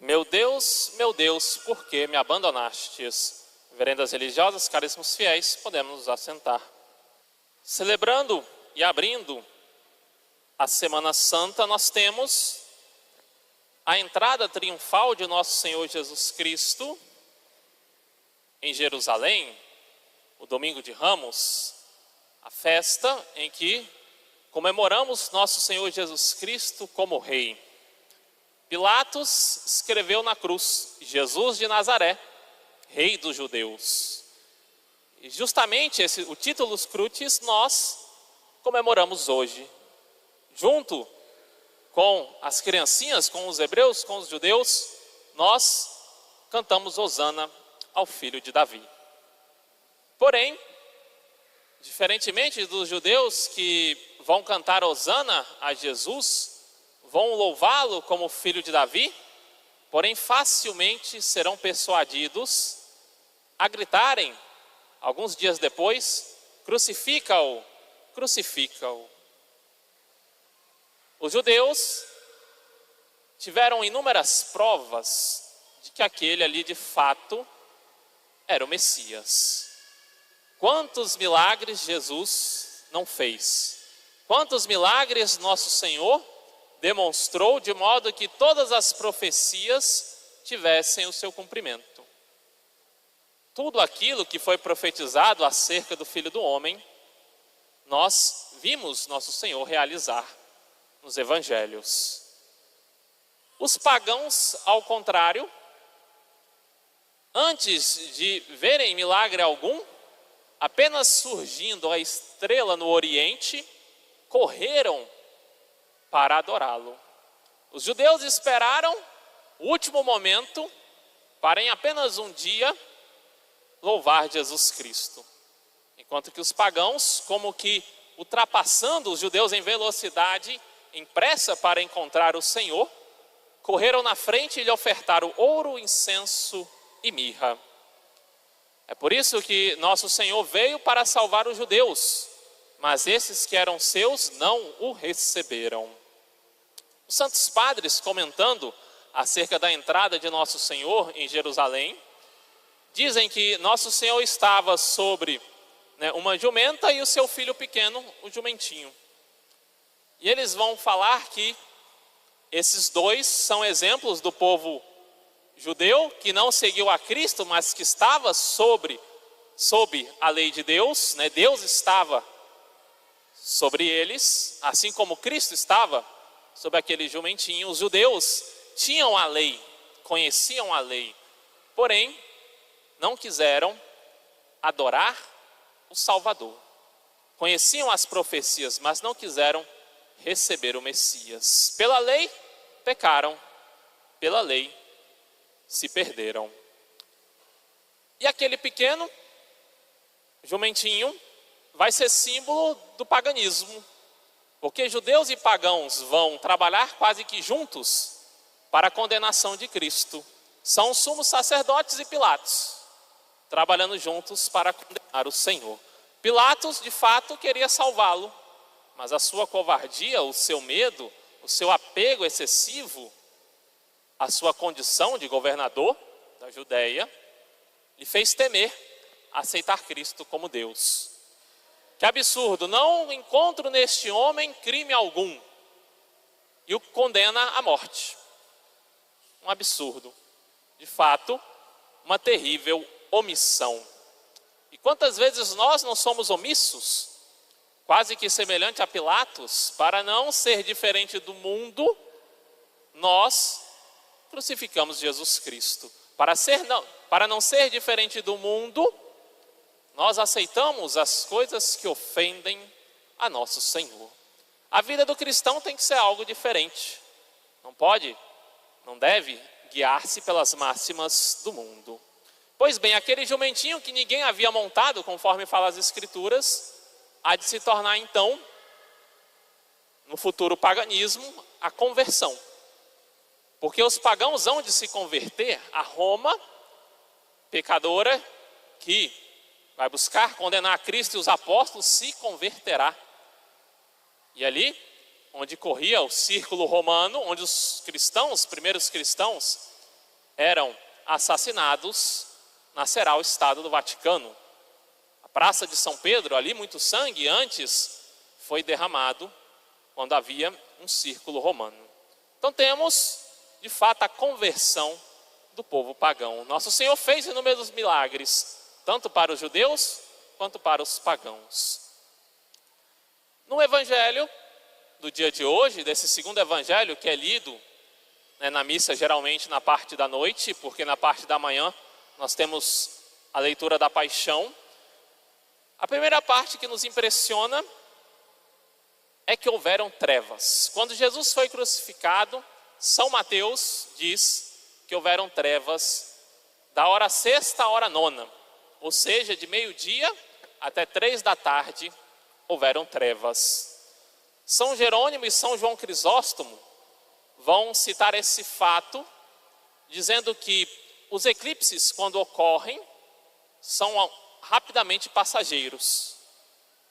Meu Deus, por que me abandonastes? Veredas religiosas, caríssimos fiéis, podemos nos assentar. Celebrando e abrindo a Semana Santa, nós temos a entrada triunfal de nosso Senhor Jesus Cristo em Jerusalém, o Domingo de Ramos, a festa em que comemoramos nosso Senhor Jesus Cristo como Rei. Pilatos escreveu na cruz: Jesus de Nazaré, Rei dos Judeus. E justamente o título Crucis nós comemoramos hoje, junto com as criancinhas, com os hebreus, com os judeus, nós cantamos Hosana ao Filho de Davi. Porém, diferentemente dos judeus que vão cantar Hosana a Jesus, vão louvá-lo como Filho de Davi, porém facilmente serão persuadidos a gritarem, alguns dias depois: crucifica-o, crucifica-o. Os judeus tiveram inúmeras provas de que aquele ali de fato era o Messias. Quantos milagres Jesus não fez? Quantos milagres nosso Senhor demonstrou de modo que todas as profecias tivessem o seu cumprimento? Tudo aquilo que foi profetizado acerca do Filho do Homem, nós vimos nosso Senhor realizar nos evangelhos. Os pagãos, ao contrário, antes de verem milagre algum, apenas surgindo a estrela no Oriente, correram para adorá-lo. Os judeus esperaram o último momento para em apenas um dia louvar Jesus Cristo. Enquanto que os pagãos, como que ultrapassando os judeus em velocidade, em pressa para encontrar o Senhor, correram na frente e lhe ofertaram ouro, incenso e mirra. É por isso que nosso Senhor veio para salvar os judeus, mas esses que eram seus não o receberam. Os santos padres, comentando acerca da entrada de nosso Senhor em Jerusalém, dizem que nosso Senhor estava sobre uma jumenta e o seu filho pequeno, o jumentinho. E eles vão falar que esses dois são exemplos do povo judeu que não seguiu a Cristo, mas que estava sob a lei de Deus, Deus estava sobre eles, assim como Cristo estava sobre aquele jumentinho. Os judeus tinham a lei, conheciam a lei, porém não quiseram adorar o Salvador. Conheciam as profecias, mas não quiseram receber o Messias. Pela lei pecaram, pela lei se perderam. E aquele pequeno jumentinho vai ser símbolo do paganismo, porque judeus e pagãos vão trabalhar quase que juntos para a condenação de Cristo. São os sumos sacerdotes e Pilatos, trabalhando juntos para condenar o Senhor. Pilatos, de fato, queria salvá-lo, mas a sua covardia, o seu medo, o seu apego excessivo, a sua condição de governador da Judéia, lhe fez temer aceitar Cristo como Deus. Que absurdo, não encontro neste homem crime algum, e o condena à morte. Um absurdo, de fato, uma terrível omissão. E quantas vezes nós não somos omissos, quase que semelhante a Pilatos, para não ser diferente do mundo, nós crucificamos Jesus Cristo. Para não ser diferente do mundo, nós aceitamos as coisas que ofendem a nosso Senhor. A vida do cristão tem que ser algo diferente. Não deve guiar-se pelas máximas do mundo. Pois bem, aquele jumentinho que ninguém havia montado, conforme fala as Escrituras, há de se tornar então, no futuro paganismo, a conversão. Porque os pagãos hão de se converter a Roma, pecadora, que vai buscar condenar a Cristo e os apóstolos, se converterá. E ali, onde corria o círculo romano, onde os cristãos, os primeiros cristãos, eram assassinados, nascerá o Estado do Vaticano. A Praça de São Pedro, ali muito sangue antes foi derramado quando havia um círculo romano. Então temos, de fato, a conversão do povo pagão. Nosso Senhor fez inúmeros milagres, tanto para os judeus quanto para os pagãos. No evangelho do dia de hoje, desse segundo evangelho que é lido na missa geralmente na parte da noite, porque na parte da manhã nós temos a leitura da paixão. A primeira parte que nos impressiona é que houveram trevas. Quando Jesus foi crucificado, São Mateus diz que houveram trevas da hora sexta à hora nona, ou seja, de meio-dia até 3 da tarde houveram trevas. São Jerônimo e São João Crisóstomo vão citar esse fato, dizendo que os eclipses, quando ocorrem, são rapidamente passageiros.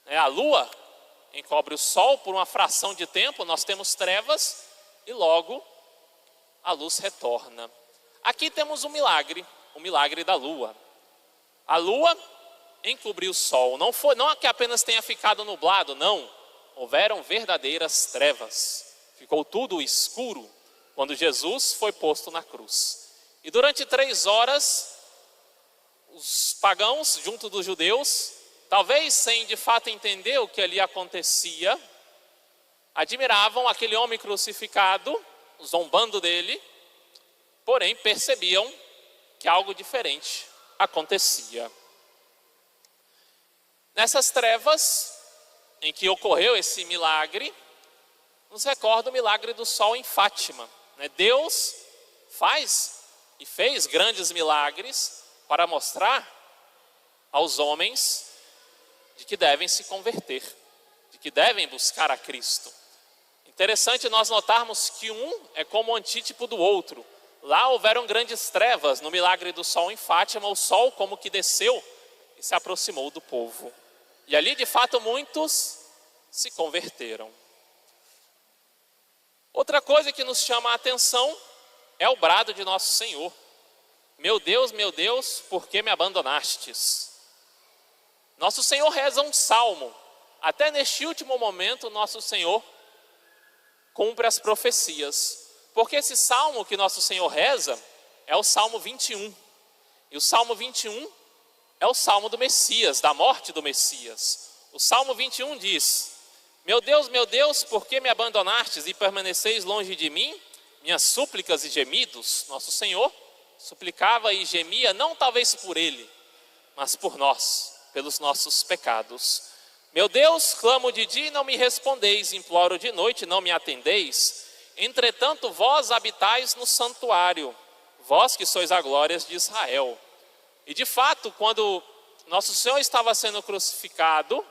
A lua encobre o sol por uma fração de tempo, nós temos trevas e logo a luz retorna. Aqui temos um milagre, o milagre da lua. A lua encobriu o sol, não que apenas tenha ficado nublado, não. Houveram verdadeiras trevas. Ficou tudo escuro quando Jesus foi posto na cruz. E durante 3 horas, os pagãos, junto dos judeus, talvez sem de fato entender o que ali acontecia, admiravam aquele homem crucificado, zombando dele, porém percebiam que algo diferente acontecia. Nessas trevas em que ocorreu esse milagre, nos recorda o milagre do sol em Fátima. Deus faz e fez grandes milagres para mostrar aos homens de que devem se converter, de que devem buscar a Cristo. Interessante nós notarmos que um é como o antítipo do outro. Lá houveram grandes trevas no milagre do sol em Fátima, o sol como que desceu e se aproximou do povo. E ali de fato muitos se converteram. Outra coisa que nos chama a atenção é o brado de nosso Senhor. Meu Deus, por que me abandonastes? Nosso Senhor reza um salmo. Até neste último momento, nosso Senhor cumpre as profecias. Porque esse salmo que nosso Senhor reza é o Salmo 21. E o Salmo 21 é o salmo do Messias, da morte do Messias. O Salmo 21 diz: meu Deus, por que me abandonastes e permaneceis longe de mim? Minhas súplicas e gemidos. Nosso Senhor suplicava e gemia, não talvez por ele, mas por nós, pelos nossos pecados. Meu Deus, clamo de dia e não me respondeis, imploro de noite e não me atendeis. Entretanto, vós habitais no santuário, vós que sois a glória de Israel. E de fato, quando nosso Senhor estava sendo crucificado,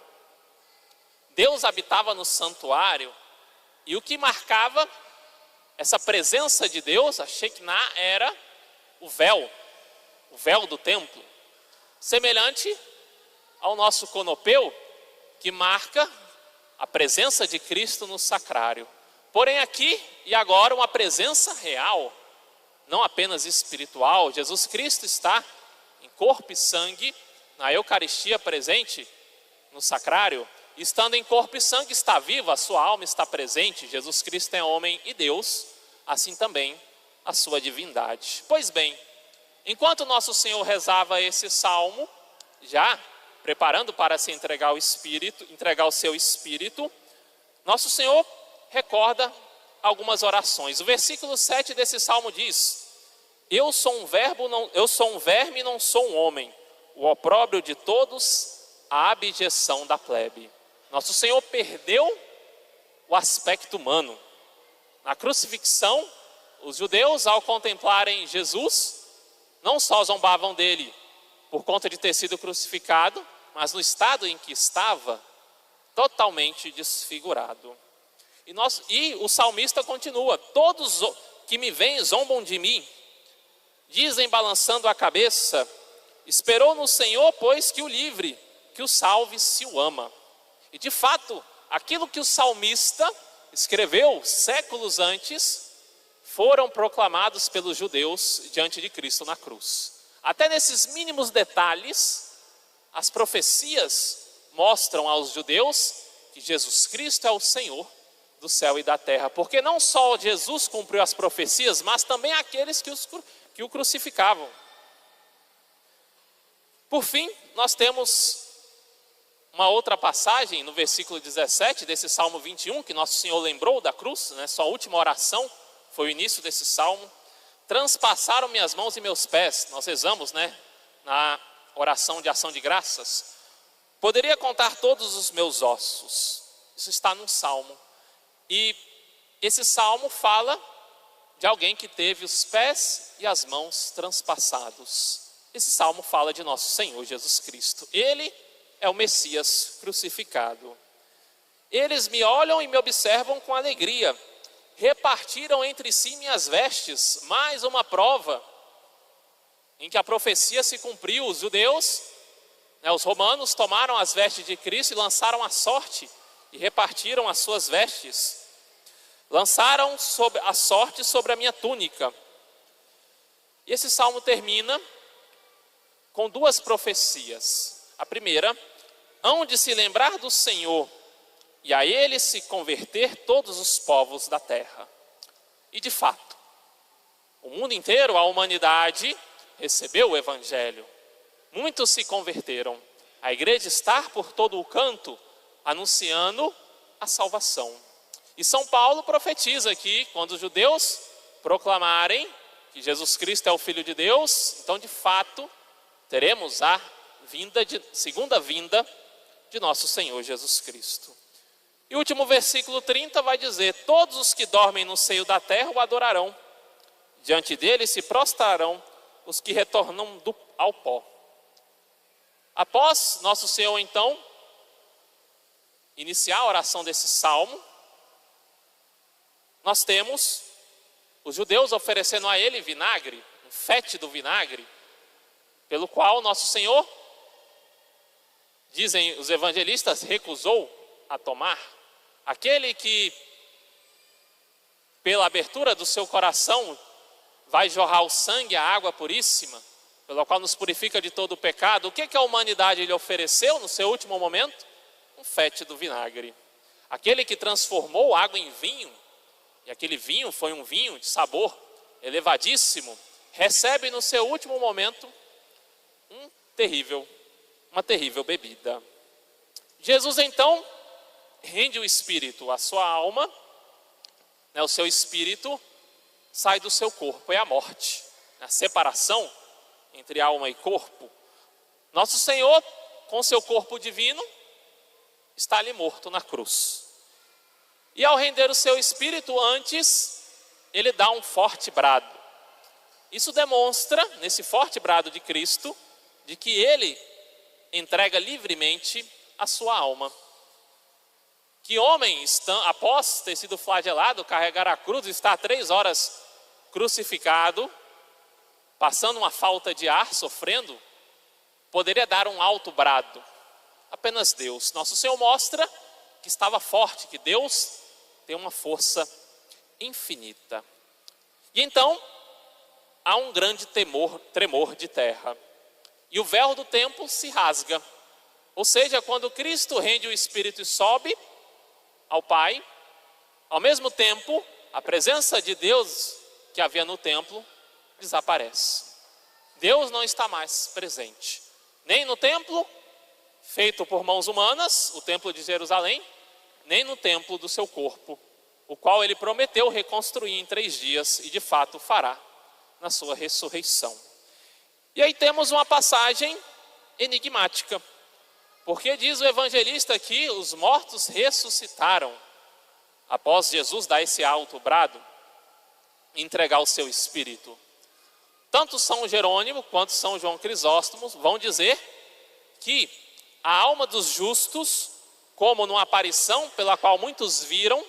Deus habitava no santuário, e o que marcava essa presença de Deus, a Shekinah, era o véu do templo, semelhante ao nosso conopeu, que marca a presença de Cristo no sacrário. Porém aqui e agora uma presença real, não apenas espiritual. Jesus Cristo está em corpo e sangue, na Eucaristia presente no sacrário. Estando em corpo e sangue está vivo, a sua alma está presente. Jesus Cristo é homem e Deus, assim também a sua divindade. Pois bem, enquanto nosso Senhor rezava esse salmo, já preparando para se entregar o seu espírito, nosso Senhor recorda algumas orações. O versículo 7 desse salmo diz: eu sou um verme e não sou um homem, o opróbrio de todos, a abjeção da plebe. Nosso Senhor perdeu o aspecto humano. Na crucifixão, os judeus, ao contemplarem Jesus, não só zombavam dele por conta de ter sido crucificado, mas no estado em que estava, totalmente desfigurado. E o salmista continua: todos que me veem zombam de mim, dizem balançando a cabeça, esperou no Senhor, pois que o livre, que o salve se o ama. E de fato, aquilo que o salmista escreveu séculos antes, foram proclamados pelos judeus diante de Cristo na cruz. Até nesses mínimos detalhes, as profecias mostram aos judeus que Jesus Cristo é o Senhor do céu e da terra. Porque não só Jesus cumpriu as profecias, mas também aqueles que o crucificavam. Por fim, nós temos uma outra passagem no versículo 17 desse Salmo 21, que Nosso Senhor lembrou da cruz, né? Sua última oração foi o início desse salmo. Transpassaram minhas mãos e meus pés. Nós rezamos, né, na oração de ação de graças. Poderia contar todos os meus ossos. Isso está num salmo. E esse salmo fala de alguém que teve os pés e as mãos transpassados. Esse salmo fala de nosso Senhor Jesus Cristo. Ele é o Messias crucificado. Eles me olham e me observam com alegria. Repartiram entre si minhas vestes. Mais uma prova em que a profecia se cumpriu. Os judeus, os romanos, tomaram as vestes de Cristo e lançaram a sorte e repartiram as suas vestes. Lançaram a sorte sobre a minha túnica. E esse salmo termina com duas profecias. A primeira, hão de se lembrar do Senhor e a ele se converter todos os povos da terra. E de fato, o mundo inteiro, a humanidade, recebeu o Evangelho. Muitos se converteram. A igreja está por todo o canto, anunciando a salvação. E São Paulo profetiza que quando os judeus proclamarem que Jesus Cristo é o Filho de Deus, então de fato teremos a segunda vinda de nosso Senhor Jesus Cristo. E o último versículo 30 vai dizer: todos os que dormem no seio da terra o adorarão. Diante dele se prostrarão os que retornam ao pó. Após nosso Senhor, então, iniciar a oração desse salmo, nós temos os judeus oferecendo a ele vinagre, um fétido vinagre, pelo qual nosso Senhor, dizem os evangelistas, recusou a tomar. Aquele que, pela abertura do seu coração, vai jorrar o sangue, a água puríssima, pela qual nos purifica de todo o pecado. O que a humanidade lhe ofereceu no seu último momento? Um fétido vinagre. Aquele que transformou água em vinho, e aquele vinho foi um vinho de sabor elevadíssimo, recebe no seu último momento uma terrível bebida. Jesus então rende o espírito, a sua alma, o seu espírito sai do seu corpo, é a morte, a separação entre alma e corpo. Nosso Senhor, com seu corpo divino, está ali morto na cruz. E ao render o seu espírito, antes, ele dá um forte brado. Isso demonstra, nesse forte brado de Cristo, de que ele entrega livremente a sua alma. Que homem, após ter sido flagelado, carregar a cruz, está 3 horas crucificado, passando uma falta de ar, sofrendo, poderia dar um alto brado? Apenas Deus. Nosso Senhor mostra que estava forte, que Deus tem uma força infinita. E então, há um grande tremor de terra. E o véu do templo se rasga. Ou seja, quando Cristo rende o Espírito e sobe ao Pai, ao mesmo tempo, a presença de Deus que havia no templo desaparece. Deus não está mais presente, nem no templo feito por mãos humanas, o templo de Jerusalém, nem no templo do seu corpo, o qual ele prometeu reconstruir em 3 dias e de fato fará na sua ressurreição. E aí temos uma passagem enigmática, porque diz o evangelista que os mortos ressuscitaram após Jesus dar esse alto brado e entregar o seu espírito. Tanto São Jerônimo quanto São João Crisóstomo vão dizer que a alma dos justos, como numa aparição pela qual muitos viram,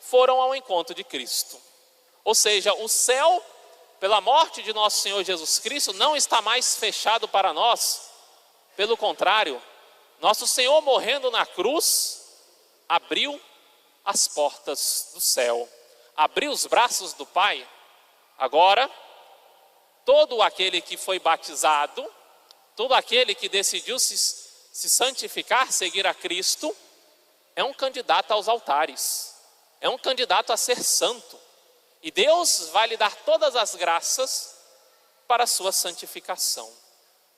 foram ao encontro de Cristo. Ou seja, o céu, pela morte de nosso Senhor Jesus Cristo, não está mais fechado para nós. Pelo contrário, nosso Senhor morrendo na cruz, abriu as portas do céu, abriu os braços do Pai Agora, todo aquele que foi batizado, todo aquele que decidiu se santificar, seguir a Cristo, é um candidato aos altares, é um candidato a ser santo. E Deus vai lhe dar todas as graças para a sua santificação.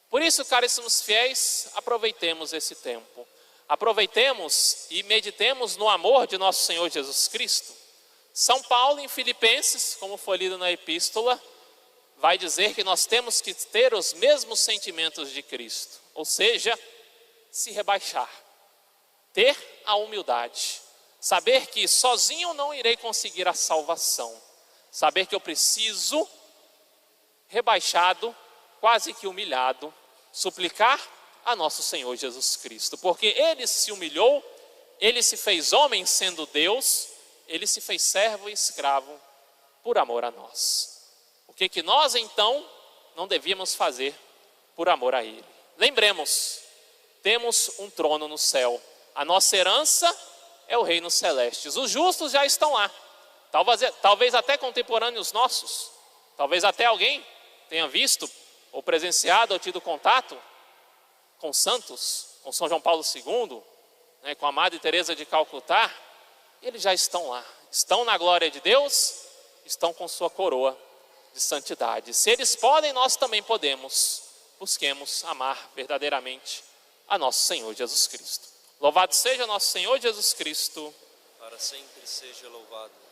Por isso, caríssimos fiéis, aproveitemos esse tempo. Aproveitemos e meditemos no amor de nosso Senhor Jesus Cristo. São Paulo, em Filipenses, como foi lido na epístola, vai dizer que nós temos que ter os mesmos sentimentos de Cristo. Ou seja, se rebaixar, ter a humildade, saber que sozinho não irei conseguir a salvação, saber que eu preciso, rebaixado, quase que humilhado, suplicar a nosso Senhor Jesus Cristo, porque Ele se humilhou, Ele se fez homem sendo Deus, Ele se fez servo e escravo por amor a nós. O que nós então não devíamos fazer por amor a Ele? Lembremos, temos um trono no céu, a nossa herança é o reino celeste, os justos já estão lá, talvez até contemporâneos nossos, talvez até alguém tenha visto, ou presenciado, ou tido contato com santos, com São João Paulo II, né, com a Madre Teresa de Calcutá. Eles já estão lá, estão na glória de Deus, estão com sua coroa de santidade. Se eles podem, nós também podemos. Busquemos amar verdadeiramente a nosso Senhor Jesus Cristo. Louvado seja nosso Senhor Jesus Cristo. Para sempre seja louvado.